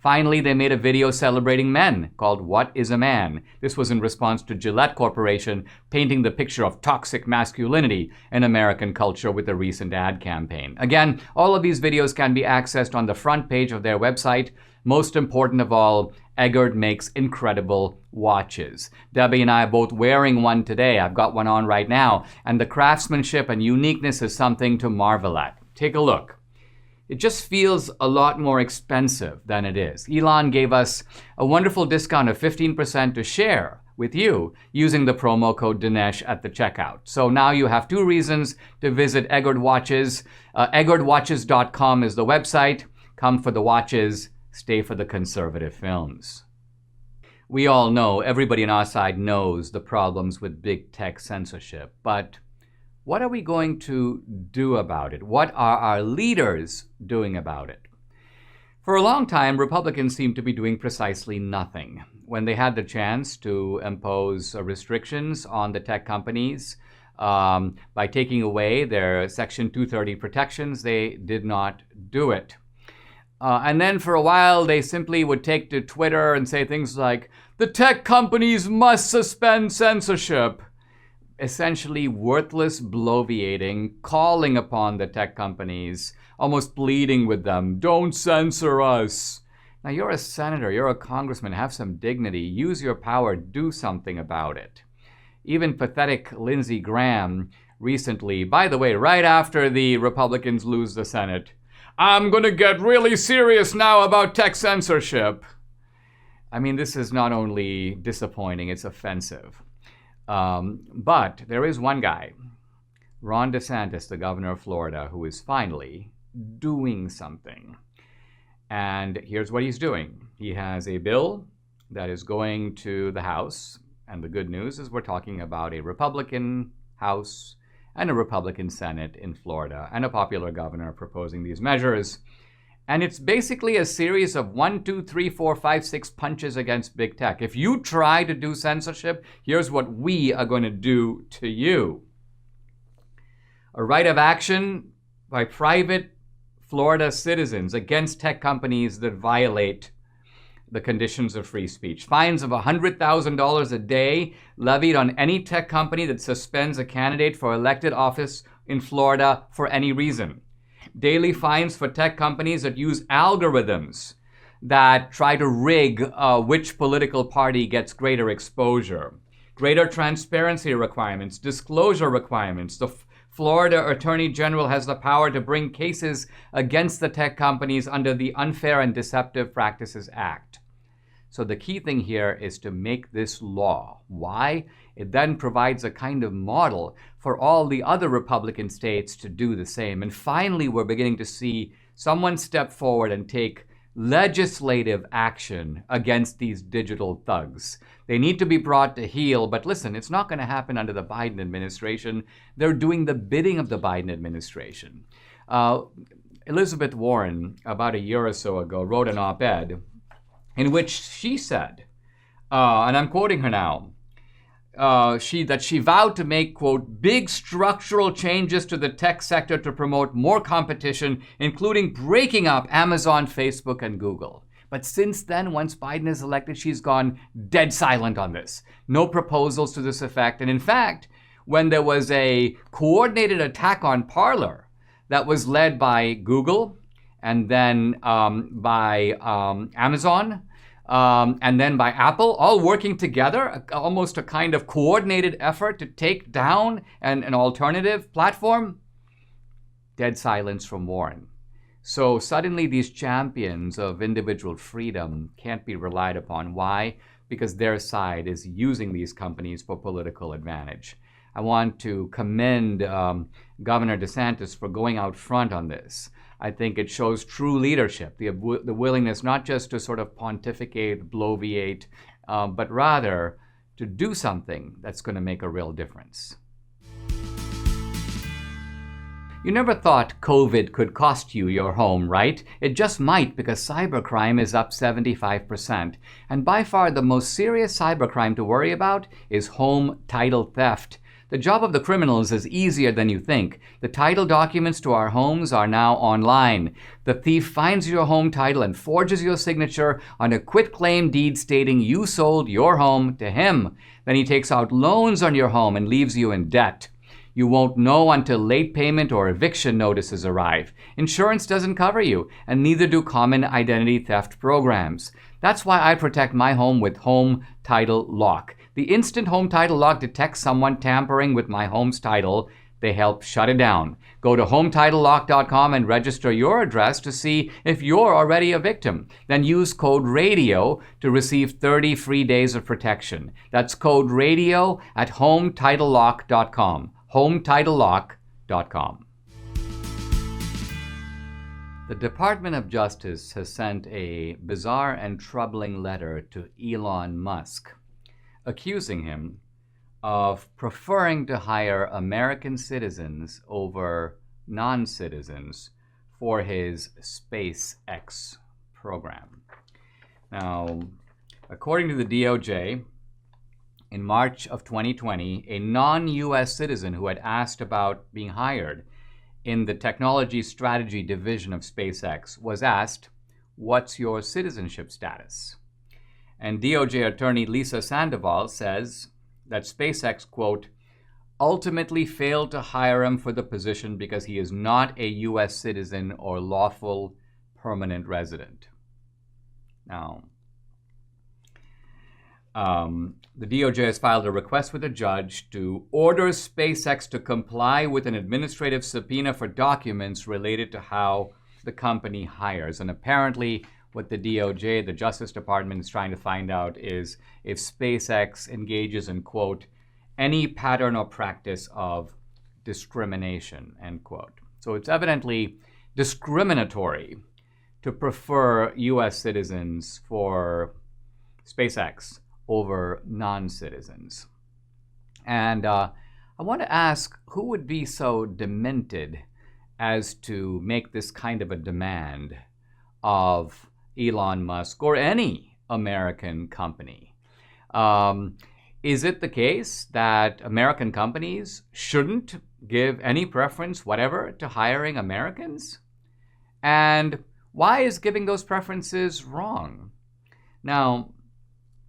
Finally, they made a video celebrating men called What is a Man? This was in response to Gillette Corporation painting the picture of toxic masculinity in American culture with a recent ad campaign. Again, all of these videos can be accessed on the front page of their website. Most important of all, Égard makes incredible watches. Debbie and I are both wearing one today. I've got one on right now, and the craftsmanship and uniqueness is something to marvel at. Take a look. It just feels a lot more expensive than it is. Elon gave us a wonderful discount of 15% to share with you using the promo code Dinesh at the checkout. So now you have two reasons to visit Égard Watches. EgardWatches.com is the website. Come for the watches, stay for the conservative films. We all know, everybody on our side knows the problems with big tech censorship, but What are we going to do about it? What are our leaders doing about it? For a long time, Republicans seemed to be doing precisely nothing. When they had the chance to impose restrictions on the tech companies by taking away their Section 230 protections, they did not do it. And then for a while, they simply would take to Twitter and say things like, the tech companies must suspend censorship. Essentially worthless bloviating, calling upon the tech companies, almost pleading with them, don't censor us. Now, you're a senator, you're a congressman, have some dignity, use your power, do something about it. Even pathetic Lindsey Graham recently, by the way, right after the Republicans lose the Senate, I'm going to get really serious now about tech censorship. I mean, this is not only disappointing, it's offensive. But there is one guy, Ron DeSantis, the governor of Florida, who is finally doing something. And here's what he's doing. He has a bill that is going to the House. And the good news is we're talking about a Republican House and a Republican Senate in Florida and a popular governor proposing these measures. And it's basically a series of 1, 2, 3, 4, 5, 6 punches against big tech. If you try to do censorship, here's what we are going to do to you. A right of action by private Florida citizens against tech companies that violate the conditions of free speech. Fines of $100,000 a day levied on any tech company that suspends a candidate for elected office in Florida for any reason. Daily fines for tech companies that use algorithms that try to rig which political party gets greater exposure. Greater transparency requirements, disclosure requirements. The Florida Attorney General has the power to bring cases against the tech companies under the Unfair and Deceptive Practices Act. So the key thing here is to make this law. Why? It then provides a kind of model for all the other Republican states to do the same. And finally, we're beginning to see someone step forward and take legislative action against these digital thugs. They need to be brought to heel, but listen, it's not going to happen under the Biden administration. They're doing the bidding of the Biden administration. Elizabeth Warren, about a year or so ago, wrote an op-ed in which she said, and I'm quoting her now, that she vowed to make, quote, big structural changes to the tech sector to promote more competition, including breaking up Amazon, Facebook, and Google. But since then, once Biden is elected, she's gone dead silent on this. No proposals to this effect. And in fact, when there was a coordinated attack on Parler that was led by Google and then by Amazon, and then by Apple, all working together, almost a kind of coordinated effort to take down an alternative platform, dead silence from Warren. So suddenly these champions of individual freedom can't be relied upon. Why? Because their side is using these companies for political advantage. I want to commend Governor DeSantis for going out front on this. I think it shows true leadership, the willingness not just to sort of pontificate, bloviate, but rather to do something that's going to make a real difference. You never thought COVID could cost you your home, right? It just might, because cybercrime is up 75%. And by far the most serious cybercrime to worry about is home title theft. The job of the criminals is easier than you think. The title documents to our homes are now online. The thief finds your home title and forges your signature on a quitclaim deed stating you sold your home to him. Then he takes out loans on your home and leaves you in debt. You won't know until late payment or eviction notices arrive. Insurance doesn't cover you, and neither do common identity theft programs. That's why I protect my home with Home Title Lock. The instant Home Title Lock detects someone tampering with my home's title, they help shut it down. Go to HometitleLock.com and register your address to see if you're already a victim. Then use code RADIO to receive 30 free days of protection. That's code RADIO at HometitleLock.com. HometitleLock.com. The Department of Justice has sent a bizarre and troubling letter to Elon Musk, accusing him of preferring to hire American citizens over non-citizens for his SpaceX program. Now, according to the DOJ, in March of 2020, a non-US citizen who had asked about being hired in the Technology Strategy Division of SpaceX was asked, "What's your citizenship status?" And DOJ attorney Lisa Sandoval says that SpaceX, quote, ultimately failed to hire him for the position because he is not a US citizen or lawful permanent resident. Now, the DOJ has filed a request with a judge to order SpaceX to comply with an administrative subpoena for documents related to how the company hires. And apparently, what the DOJ, the Justice Department, is trying to find out is if SpaceX engages in, quote, any pattern or practice of discrimination, end quote. So it's evidently discriminatory to prefer US citizens for SpaceX over non-citizens. And I want to ask, who would be so demented as to make this kind of a demand of Elon Musk or any American company? Is it the case that American companies shouldn't give any preference whatever to hiring Americans? And why is giving those preferences wrong? Now,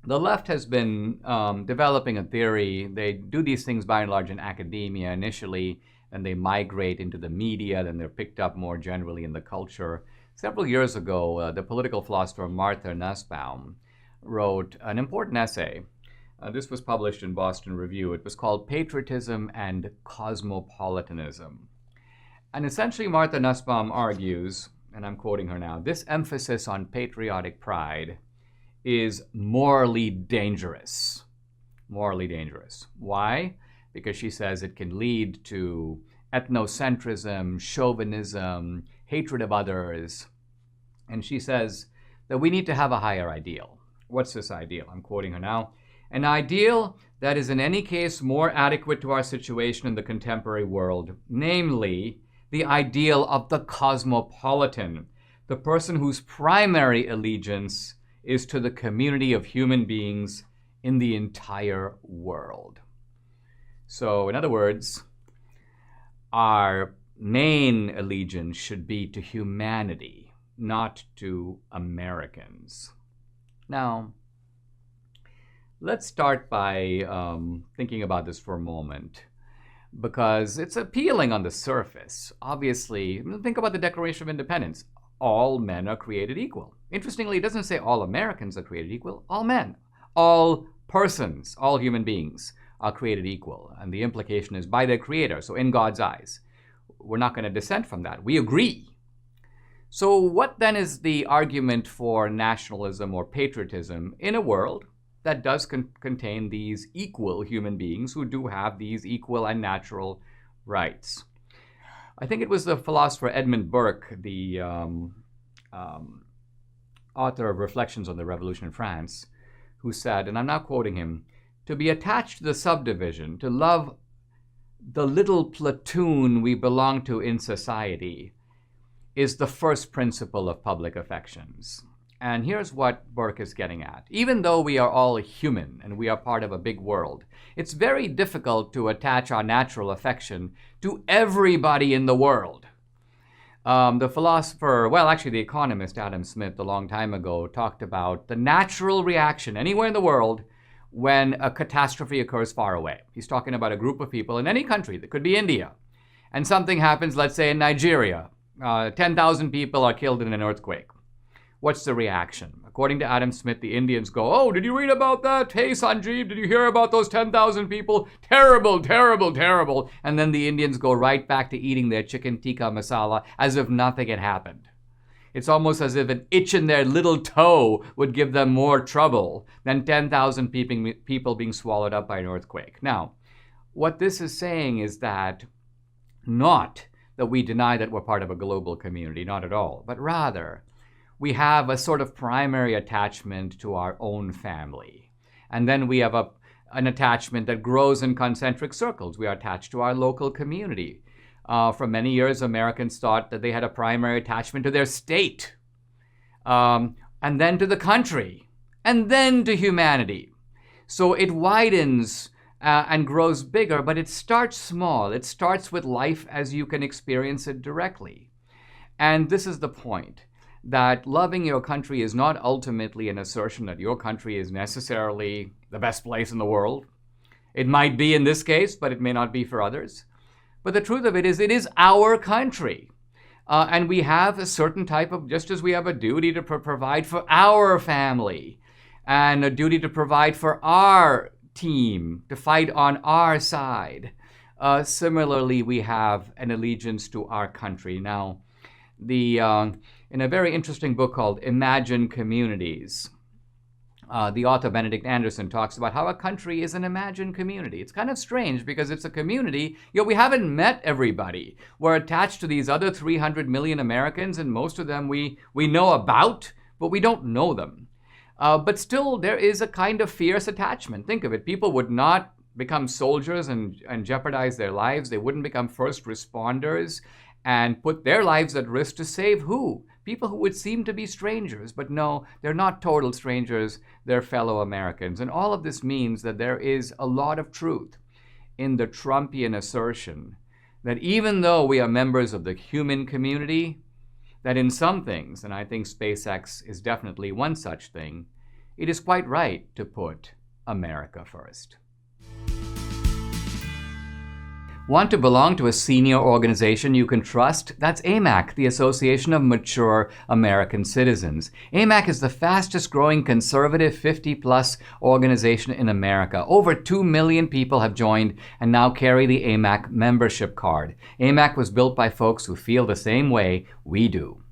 the left has been developing a theory. They do these things by and large in academia initially, and they migrate into the media, then they're picked up more generally in the culture. Several years ago, the political philosopher Martha Nussbaum wrote an important essay. This was published in Boston Review. It was called Patriotism and Cosmopolitanism. And essentially, Martha Nussbaum argues, and I'm quoting her now, this emphasis on patriotic pride is morally dangerous. Morally dangerous. Why? Because she says it can lead to ethnocentrism, chauvinism, hatred of others. And she says that we need to have a higher ideal. What's this ideal? I'm quoting her now. An ideal that is in any case more adequate to our situation in the contemporary world, namely the ideal of the cosmopolitan, the person whose primary allegiance is to the community of human beings in the entire world. So, in other words, our main allegiance should be to humanity, not to Americans. Now, let's start by thinking about this for a moment, because it's appealing on the surface. Obviously, think about the Declaration of Independence. All men are created equal. Interestingly, it doesn't say all Americans are created equal. All men, all persons, all human beings are created equal. And the implication is by their creator, so in God's eyes. We're not going to dissent from that. We agree. So what then is the argument for nationalism or patriotism in a world that does contain these equal human beings who do have these equal and natural rights? I think it was the philosopher Edmund Burke, the author of Reflections on the Revolution in France, who said, and I'm not quoting him, to be attached to the subdivision, to love the little platoon we belong to in society, is the first principle of public affections. And here's what Burke is getting at. Even though we are all human and we are part of a big world, it's very difficult to attach our natural affection to everybody in the world. The philosopher, well, actually the economist Adam Smith a long time ago talked about the natural reaction anywhere in the world when a catastrophe occurs far away. He's talking about a group of people in any country, that could be India, and something happens, let's say in Nigeria. 10,000 people are killed in an earthquake. What's the reaction? According to Adam Smith, the Indians go, "Oh, did you read about that? Hey, Sanjeev, did you hear about those 10,000 people? Terrible, terrible, terrible." And then the Indians go right back to eating their chicken tikka masala as if nothing had happened. It's almost as if an itch in their little toe would give them more trouble than 10,000 people being swallowed up by an earthquake. Now, what this is saying is that not that we deny that we're part of a global community, not at all, but rather we have a sort of primary attachment to our own family. And then we have an attachment that grows in concentric circles. We are attached to our local community. For many years, Americans thought that they had a primary attachment to their state, and then to the country, and then to humanity. So it widens and grows bigger, but it starts small. It starts with life as you can experience it directly. And this is the point, that loving your country is not ultimately an assertion that your country is necessarily the best place in the world. It might be in this case, but it may not be for others. But the truth of it is our country. And we have a certain type of, just as we have a duty to provide for our family, and a duty to provide for our team, to fight on our side. Similarly, we have an allegiance to our country. Now, in a very interesting book called Imagine Communities, the author Benedict Anderson talks about how a country is an imagined community. It's kind of strange because it's a community. We haven't met everybody. We're attached to these other 300 million Americans, and most of them we know about, but we don't know them. But still, there is a kind of fierce attachment. Think of it. People would not become soldiers and jeopardize their lives. They wouldn't become first responders and put their lives at risk to save who? People who would seem to be strangers. But no, they're not total strangers. They're fellow Americans. And all of this means that there is a lot of truth in the Trumpian assertion that even though we are members of the human community, that in some things, and I think SpaceX is definitely one such thing, it is quite right to put America first. Want to belong to a senior organization you can trust? That's Amac, the Association of Mature American Citizens. Amac is the fastest growing conservative 50-plus organization in America. Over 2 million people have joined and now carry the Amac membership card. Amac was built by folks who feel the same way we do.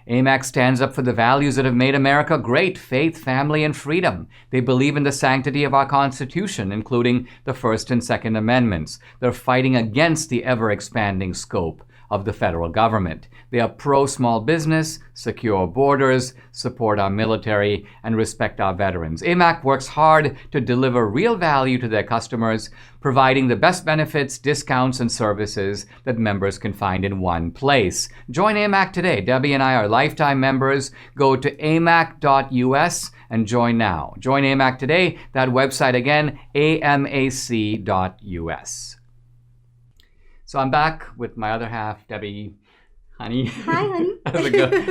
Amac stands up for the values that have made America great: faith, family, and freedom. They believe in the sanctity of our Constitution, including the First and Second Amendments. They're fighting against the ever-expanding scope of the federal government. They are pro-small business, secure borders, support our military, and respect our veterans. Amac works hard to deliver real value to their customers, providing the best benefits, discounts, and services that members can find in one place. Join Amac today. Debbie and I are lifetime members. Go to amac.us and join now. Join Amac today. That website again, amac.us. So I'm back with my other half, Debbie. Honey. Hi, honey.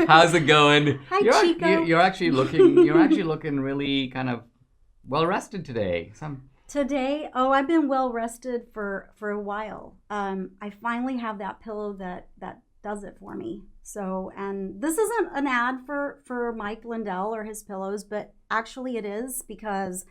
How's it going? Hi, Chico. You're actually looking really kind of well rested today. Today, I've been well rested for a while. I finally have that pillow that does it for me. So, and this isn't an ad for Mike Lindell or his pillows, but actually it is, because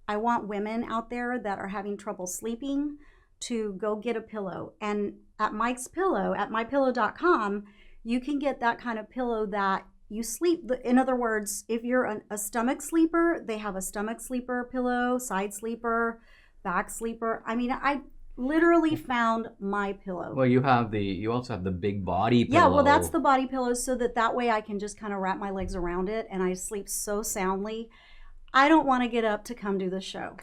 I want women out there that are having trouble sleeping to go get a pillow. And at Mike's Pillow, at MyPillow.com, you can get that kind of pillow that you sleep. In other words, if you're a stomach sleeper, they have a stomach sleeper pillow, side sleeper, back sleeper. I mean, I literally found my pillow. Well, you also have the big body pillow. Yeah, well, that's the body pillow, so that way I can just kind of wrap my legs around it and I sleep so soundly. I don't want to get up to come do the show.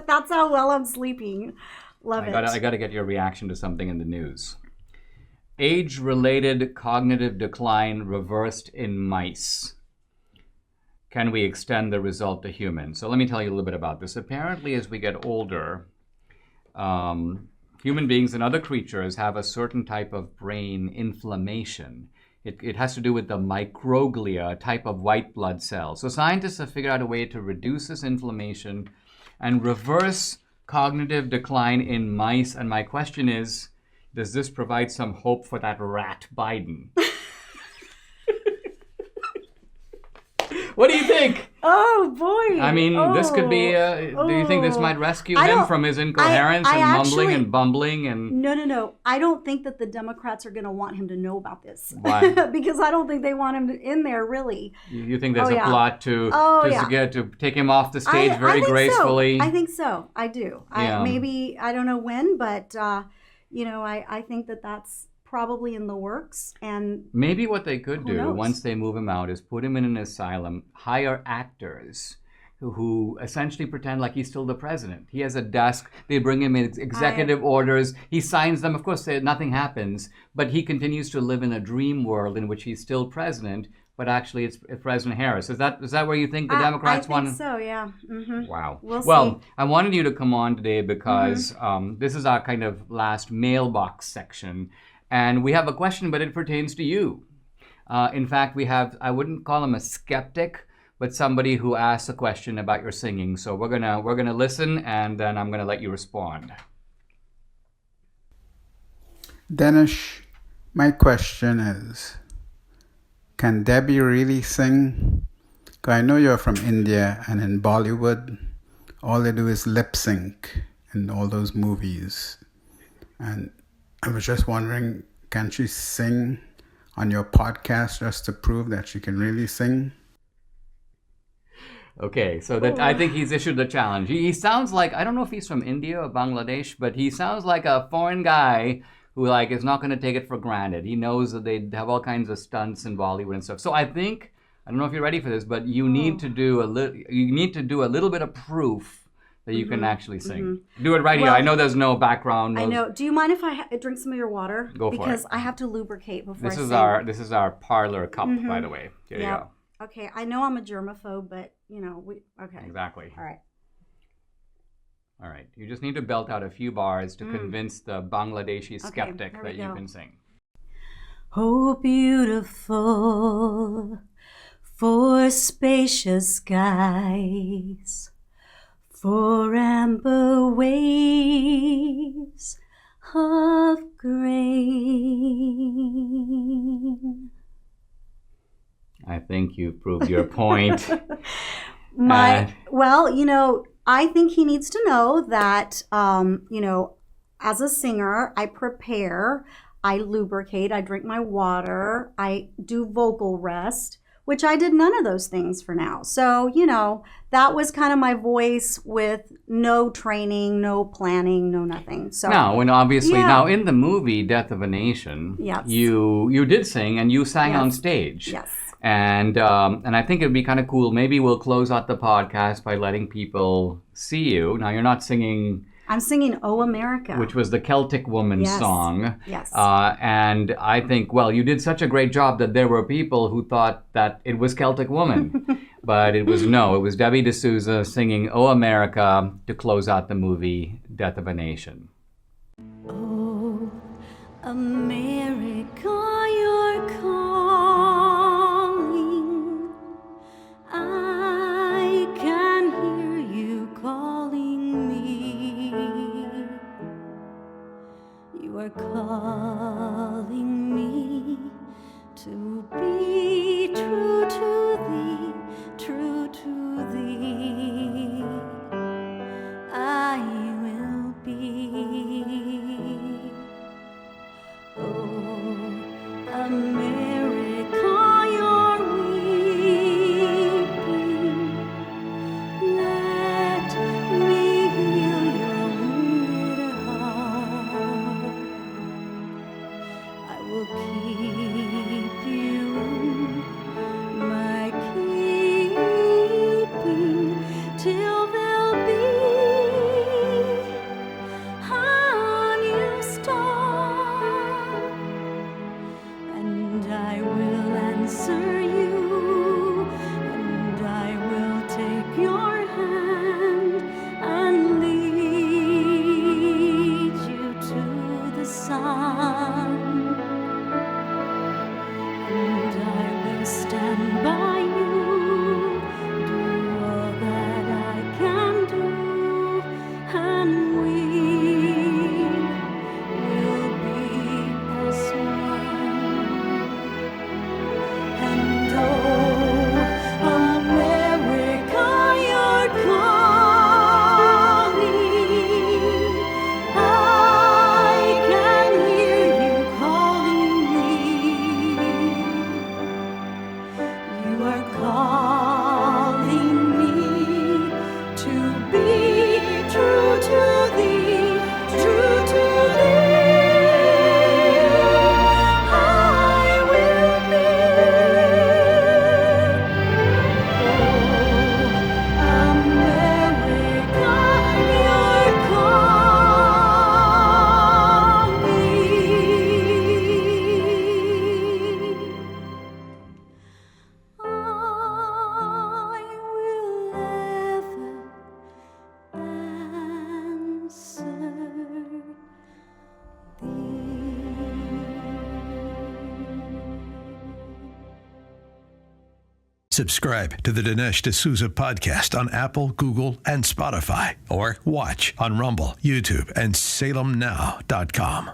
That's how well I'm sleeping. Love it. I got to get your reaction to something in the news. Age-related cognitive decline reversed in mice. Can we extend the result to humans? So let me tell you a little bit about this. Apparently, as we get older, human beings and other creatures have a certain type of brain inflammation. It has to do with the microglia, a type of white blood cell. So scientists have figured out a way to reduce this inflammation and reverse cognitive decline in mice. And my question is, does this provide some hope for that rat Biden? What do you think? Oh, boy. I mean, this could be, do you think this might rescue him from his incoherence and mumbling and bumbling? And No. I don't think that the Democrats are going to want him to know about this. Why? Because I don't think they want him in there, really. You think there's a plot to take him off the stage I very think gracefully? So. I think so. I do. Yeah. Maybe, I don't know when, but, I think that's probably in the works. And maybe what they could do knows? once they move him out is put him in an asylum, hire actors who essentially pretend like he's still the president. He has a desk. They bring him executive orders. He signs them. Of course, nothing happens. But he continues to live in a dream world in which he's still president. But actually, it's President Harris. Is that where you think the Democrats want? I think so. Yeah. Mm-hmm. Wow. We'll Well, see. I wanted you to come on today because this is our kind of last mailbox section, and we have a question, but it pertains to you. In fact, we have, I wouldn't call him a skeptic, but somebody who asks a question about your singing. So we're gonna listen, and then I'm gonna let you respond. Dinesh, my question is, can Debbie really sing? 'Cause I know you're from India, and in Bollywood, all they do is lip sync in all those movies. And I was just wondering, can she sing on your podcast just to prove that she can really sing? Okay, so that I think he's issued the challenge. He sounds like, I don't know if he's from India or Bangladesh, but he sounds like a foreign guy who is not going to take it for granted. He knows that they have all kinds of stunts in Bollywood and stuff. So I think, I don't know if you're ready for this, but you need to do a little bit of proof that you can actually sing. Do it right here. I know there's no background. I know. Do you mind if I drink some of your water? Go for it. Because I have to lubricate before This I is sing. our parlor cup, by the way. Here you go. Okay. I know I'm a germaphobe, but okay. Exactly. All right. All right. You just need to belt out a few bars to convince the Bangladeshi skeptic here we that you go. can sing. Oh, beautiful for spacious skies, for amber waves of grain. I think you've proved your point. I think he needs to know that, as a singer, I prepare, I lubricate, I drink my water, I do vocal rest, which I did none of those things for now. So, that was kind of my voice with no training, no planning, no nothing. So Now, and obviously, now in the movie Death of a Nation, Yes. you did sing and you sang on Yes. stage. Yes. And I think it'd be kind of cool. Maybe we'll close out the podcast by letting people see you. Now, you're not singing, I'm singing Oh America. which was the Celtic Woman Yes. song. Yes. And I think, well, you did such a great job that there were people who thought that it was Celtic Woman. But it was Debbie D'Souza singing Oh America to close out the movie Death of a Nation. Oh, America, you're calling. I can hear you calling me. You are calling me to be true to thee, true to thee. I will be. Oh, America, you're weeping. Let me heal your wounded heart. I will keep you in my Subscribe to the Dinesh D'Souza podcast on Apple, Google, and Spotify, or watch on Rumble, YouTube, and SalemNow.com.